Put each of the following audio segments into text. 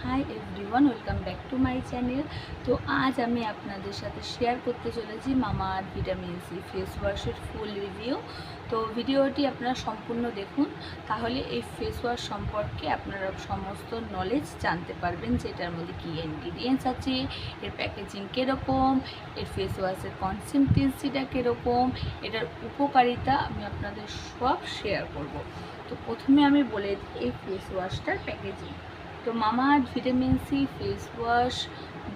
Hi everyone, welcome back to my channel. তো আজ আমি আপনাদের সাথে শেয়ার করতে চলেছি মামাআর্থ ভিটামিন সি ফেস ওয়াশের ফুল রিভিউ। তো ভিডিওটি আপনারা সম্পূর্ণ দেখুন, তাহলে এই ফেস ওয়াশ সম্পর্কে আপনারা সমস্ত নলেজ জানতে পারবেন যে এটার মধ্যে কী ইনগ্রিডিয়েন্টস আছে, এর প্যাকেজিং কীরকম, এর ফেস ওয়াশের কনসিস্টেন্সিটা কীরকম, এটার উপকারিতা আমি আপনাদের সব শেয়ার করব। তো প্রথমে আমি বলে দিই এই ফেস ওয়াশটার প্যাকেজিং। তো Mamaearth vitamin C face wash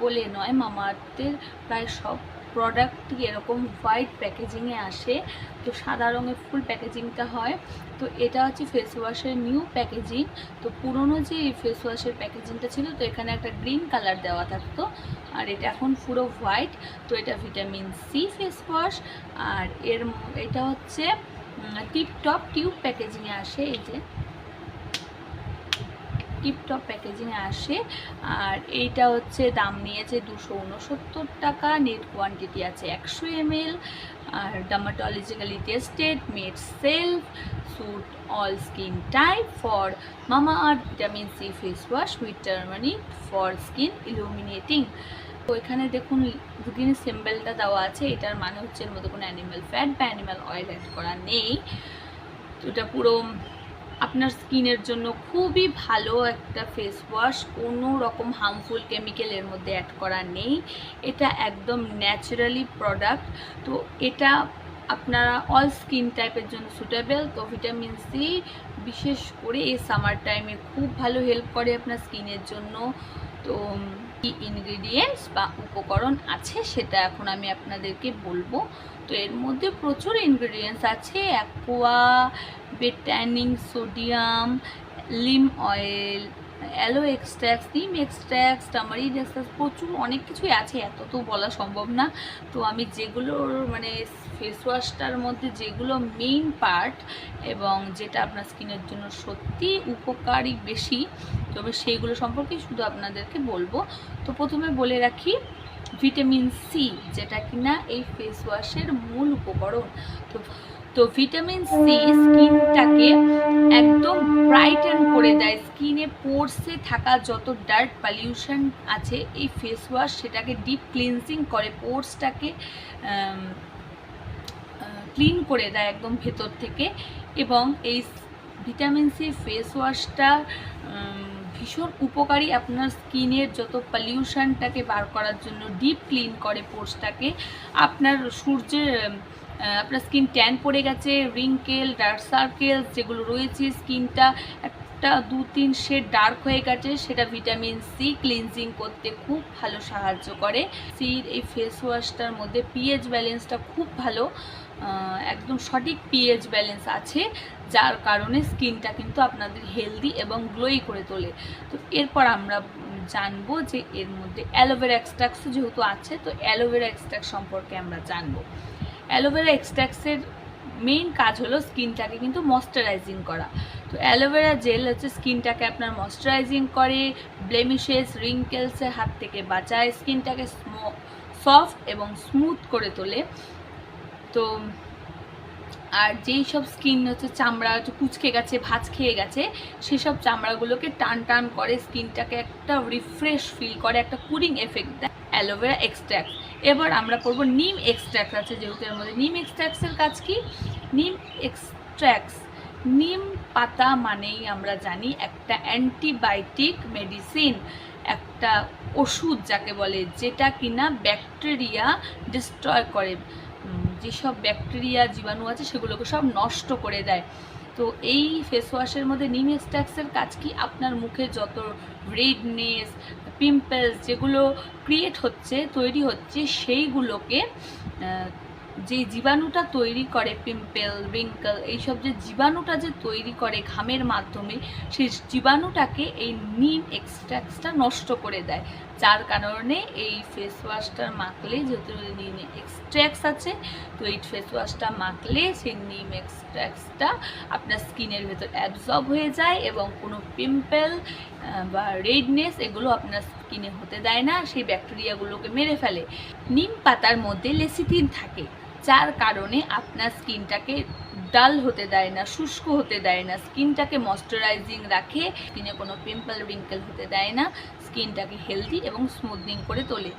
বলে নয়, মামাআর্থের প্রায় সব প্রোডাক্টই এরকম হোয়াইট প্যাকেজিংয়ে আসে। তো সাদা রঙের ফুল প্যাকেজিংটা হয়। তো এটা হচ্ছে ফেস ওয়াশের নিউ প্যাকেজিং। তো পুরনো যে ফেস ওয়াশের প্যাকেজিংটা ছিল, তো এখানে একটা গ্রিন কালার দেওয়া থাকতো, আর এটা এখন পুরো হোয়াইট। তো এটা ভিটামিন সি ফেস ওয়াশ, আর এটা হচ্ছে টিপটপ টিউব প্যাকেজিংয়ে আসে। এই যে টিপটপ প্যাকেজিংয়ে আসে, আর এইটা হচ্ছে দাম নিয়েছে 269 টাকা। নেট কোয়ান্টিটি আছে 100 ml, আর dermatologically tested, made safe, suit all skin type for Mamaearth vitamin C face wash with turmeric for skin illuminating. তো এখানে দেখুন গ্রিন সিম্বলটা দেওয়া আছে, এটার মানে হচ্ছে এর মধ্যে কোনো অ্যানিম্যাল ফ্যাট বা অ্যানিম্যাল অয়েল অ্যাড করা নেই। তো এটা পুরো আপনার স্কিনের জন্য খুবই ভালো একটা ফেস ওয়াশ, কোনো রকম হার্মফুল কেমিক্যাল এর মধ্যে অ্যাড করা নেই। এটা একদম ন্যাচারালি প্রোডাক্ট। তো এটা আপনারা অল স্কিন টাইপের জন্য সুটেবল। তো ভিটামিন সি বিশেষ করে এই সামার টাইমে খুব ভালো হেল্প করে আপনার স্কিনের জন্য। তো কি ইনগ্রিডিয়েন্টস বা উপকরণ আছে সেটা এখন আমি আপনাদেরকে বলবো। তো এর মধ্যে প্রচুর ইনগ্রিডিয়েন্টস আছে: অ্যাকোয়া, বেটানিং sodium, lime oil, aloe extracts, neem extracts, turmeric এক্সট্র্যাক্টস, প্রচুর অনেক কিছুই আছে, এত তো বলা সম্ভব না। তো আমি যেগুলোর মানে ফেস ওয়াশটার মধ্যে যেগুলো মেইন পার্ট এবং যেটা আপনার স্কিনের জন্য সত্যি উপকারী বেশি, তবে সেইগুলো সম্পর্কে শুধু আপনাদেরকে বলবো। তো প্রথমে বলে রাখি ভিটামিন সি, যেটা কিনা এই ফেস ওয়াশের মূল উপকরণ। তো ভিটামিন সি স্কিনটাকে একদম ব্রাইটেন করে দেয়। স্কিনে পোরসে থাকা যত ডার্ট পলিউশন আছে, এই ফেস ওয়াশ সেটাকে ডিপ ক্লিনজিং করে, পোরসটাকে ক্লিন করে দেয় একদম ভেতর থেকে। এবং এই ভিটামিন সি ফেস ওয়াশটা ভীষণ উপকারী আপনার স্কিনের যত পলিউশনটাকে বার করার জন্য, ডিপ ক্লিন করে পোরসটাকে। আপনার আপনার স্কিন ট্যান পড়ে গেছে, রিঙ্কেল, ডার্ক সার্কেল যেগুলো রয়েছে, স্কিনটা একটা 2-3 শেড ডার্ক হয়ে গেছে, সেটা ভিটামিন সি ক্লিনজিং করতে খুব ভালো সাহায্য করে। সির এই ফেস ওয়াশটার মধ্যে পিএইচ ব্যালেন্সটা খুব ভালো, একদম সঠিক পিএইচ ব্যালেন্স আছে, যার কারণে স্কিনটা কিন্তু আপনাদের হেলদি এবং গ্লোই করে তোলে। তো এরপর আমরা জানবো যে এর মধ্যে অ্যালোভেরা এক্সট্র্যাক্টস যেহেতু আছে, তো অ্যালোভেরা এক্সট্র্যাক্ট সম্পর্কে আমরা জানবো। অ্যালোভেরা এক্সট্র্যাক্টসের মেইন কাজ হলো স্কিনটাকে কিন্তু ময়শ্চারাইজিং করা। তো অ্যালোভেরা জেল হচ্ছে স্কিনটাকে আপনার ময়শ্চারাইজিং করে, ব্লেমিশেস, রিঙ্কেলসের হাত থেকে বাঁচায়, স্কিনটাকে সফট এবং স্মুথ করে তোলে। তো আর যেই সব স্কিন হচ্ছে চামড়া একটু কুচকে গেছে, ভাঁজ খেয়ে গেছে, সেসব চামড়াগুলোকে টান টান করে, স্কিনটাকে একটা রিফ্রেশ ফিল করে, একটা কুলিং এফেক্ট দেয় অ্যালোভেরা এক্সট্র্যাক্ট। এবার আমরা করবো নিম এক্সট্র্যাক্ট আছে যেহেতু এর মধ্যে। নিম এক্সট্র্যাক্টসের কাজ কি? নিম এক্সট্র্যাক্টস, নিম পাতা মানেই আমরা জানি একটা অ্যান্টিবায়োটিক মেডিসিন, একটা ওষুধ যাকে বলে, যেটা কিনা ব্যাকটেরিয়া ডিস্ট্রয় করে, যেসব ব্যাকটেরিয়া জীবাণু আছে সেগুলোকে সব নষ্ট করে দেয়। তো এই ফেস ওয়াশের মধ্যে নিম এক্সট্র্যাক্টসের কাজ কি? আপনার মুখে যত রেডনেস, পিম্পলস যেগুলো ক্রিয়েট হচ্ছে, তৈরি হচ্ছে, সেইগুলোকে যে জীবাণুটা তৈরি করে, পিম্পল, রিঙ্কল, এইসব যে জীবাণুটা যে তৈরি করে ঘামের মাধ্যমে, সেই জীবাণুটাকে এই নিম এক্সট্র্যাক্টসটা নষ্ট করে দেয়। যার কারণে এই ফেস ওয়াশটার মাখলে, যেহেতু নিম এক্সট্র্যাক্টস আছে, তো এই ফেস ওয়াশটা মাখলে সেই নিম এক্সট্র্যাক্টসটা আপনার স্কিনের ভেতর অ্যাবজর্ব হয়ে যায় এবং কোনো পিম্পল বা রেডনেস এগুলো আপনার স্কিনে হতে দেয় না, সেই ব্যাকটেরিয়াগুলোকে মেরে ফেলে। নিম পাতার মধ্যে লেসিথিন থাকে, যার কারণে আপনার স্কিনটাকে ডাল হতে দেয় না, শুষ্ক হতে দেয় না, স্কিনটাকে ময়শ্চারাইজিং রাখে, স্কিনে কোনো পিম্পল রিঙ্কেল হতে দেয় না, স্কিনটাকে হেলদি এবং স্মুথনিং করে তোলে।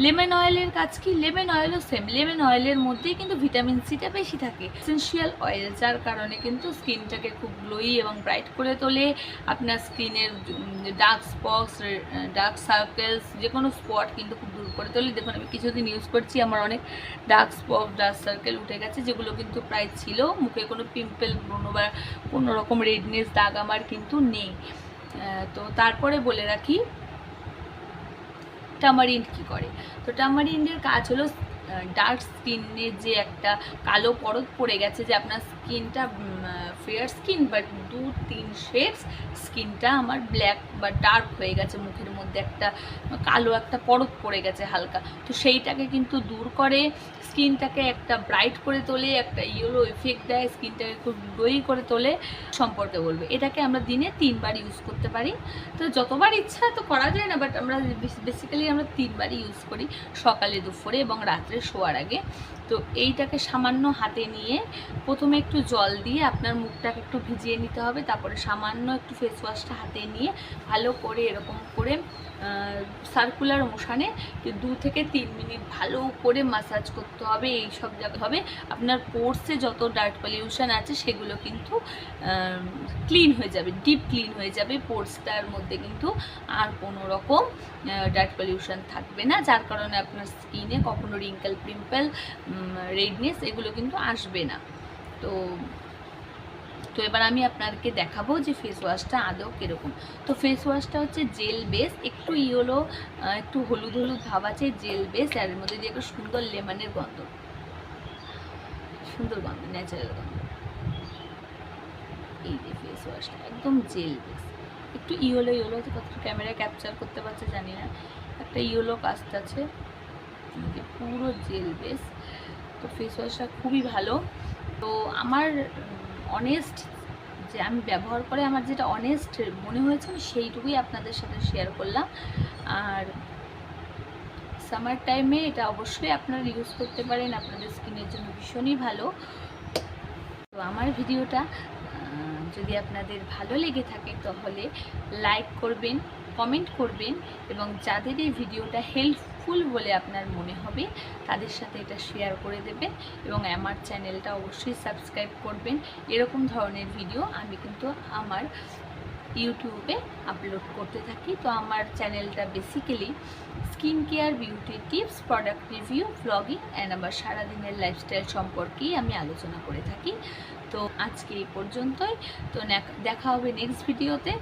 লেমন অয়েলের কাজ কি? লেমন অয়েলও সেম, লেমন অয়েলের মধ্যেই কিন্তু ভিটামিন সিটা বেশি থাকে, এসেনশিয়াল অয়েল, যার কারণে কিন্তু স্কিনটাকে খুব গ্লোয়ি এবং ব্রাইট করে তোলে। আপনার স্কিনের ডার্ক স্পটস, ডার্ক সার্কেলস, যে কোনো স্পট কিন্তু খুব দূর করে তোলে। দেখুন আমি কিছুদিন ইউজ করছি, আমার অনেক ডার্ক স্পট, ডার্ক সার্কেল উঠে গেছে, যেগুলো কিন্তু প্রায় ছিল। মুখে কোনো পিম্পল, ব্রণ বা কোনো রকম রেডনেস দাগ আমার কিন্তু নেই। তো তারপরে বলে রাখি টামারিন্ড কী করে। তো টামারিন্ডের কাজ হলো ডার্ক স্কিনের যে একটা কালো পরত পড়ে গেছে, যে আপনার স্কিনটা ফেয়ার স্কিন বাট 2-3 শেডস স্কিনটা আমার ব্ল্যাক বা ডার্ক হয়ে গেছে, মুখের মধ্যে একটা কালো একটা পরত পড়ে গেছে হালকা, তো সেইটাকে কিন্তু দূর করে, স্কিনটাকে একটা ব্রাইট করে তোলে, একটা ইয়েলো এফেক্ট দেয়, স্কিনটাকে খুব গ্লোয়ি করে তোলে। সম্পর্কে বলবে, এটাকে আমরা দিনে 3 বার ইউজ করতে পারি। তো যতবার ইচ্ছা তো করা যায় না, বাট আমরা বেসিক্যালি আমরা 3 বারই ইউজ করি, সকালে, দুপুরে এবং রাত্রে শোয়ার আগে। তো এইটাকে সামান্য হাতে নিয়ে প্রথমে একটু জল দিয়ে আপনার মুখটাকে একটু ভিজিয়ে নিতে হবে, তারপরে সামান্য একটু ফেস ওয়াশটা হাতে নিয়ে ভালো করে এরকম করে সার্কুলার মোশনে 2 থেকে 3 মিনিট ভালো করে মাসাজ করতে হবে। এই সব জায়গা হবে আপনার পোর্সে যত ডার্ট পলিউশন আছে সেগুলো কিন্তু ক্লিন হয়ে যাবে, ডিপ ক্লিন হয়ে যাবে। পোর্সটার মধ্যে কিন্তু আর কোনো রকম ডার্ট পলিউশন থাকবে না, যার কারণে আপনার স্কিনে কখনো রিঙ্কেল, পিম্পল, রেডনেস এগুলো কিন্তু আসবে না। তো এবার আমি আপনাদেরকে দেখাবো যে ফেস ওয়াশটা আদৌ কীরকম। তো ফেস ওয়াশটা হচ্ছে জেল বেস, একটু ইয়েলো, একটু হলুদ হলুদ ভাব আছে, জেল বেস, আর এর মধ্যে দিয়ে একটা সুন্দর লেমনের গন্ধ, সুন্দর গন্ধ, ন্যাচারাল গন্ধ। এই যে ফেস ওয়াশটা একদম জেল বেস, একটু ইয়েলো ইয়েলো আছে, কত ক্যামেরায় ক্যাপচার করতে পারছে জানি না, একটা ইয়েলো কাস্ট আছে, পুরো জেল বেস। তো ফেস ওয়াশটা খুবই ভালো। তো আমার অনেস্ট যে আমি ব্যবহার করে আমার যেটা অনেস্ট মনে হয়েছে সেইটুকুই আপনাদের সাথে শেয়ার করলাম। আর সামার টাইমে এটা অবশ্যই আপনারা ইউজ করতে পারেন, আপনাদের স্কিনের জন্য ভীষণই ভালো। তো আমার ভিডিওটা যদি আপনাদের ভালো লেগে থাকে তাহলে লাইক করবেন, কমেন্ট করবেন, এবং যাদের এই ভিডিওটা হেল্পফুল বলে আপনার মনে হবে তাদের সাথে এটা শেয়ার করে দেবেন, এবং আমার চ্যানেলটা অবশ্যই সাবস্ক্রাইব করবেন। এরকম ধরনের ভিডিও আমি কিন্তু আমার ইউটিউবে আপলোড করতে থাকি। তো আমার চ্যানেলটা basically skin care, beauty tips, product review, blogging and আমার সারাদিনের লাইফস্টাইল সম্পর্কেই আমি আলোচনা করে থাকি। তো আজকে এই পর্যন্তই। তো দেখা হবে নেক্সট ভিডিওতে।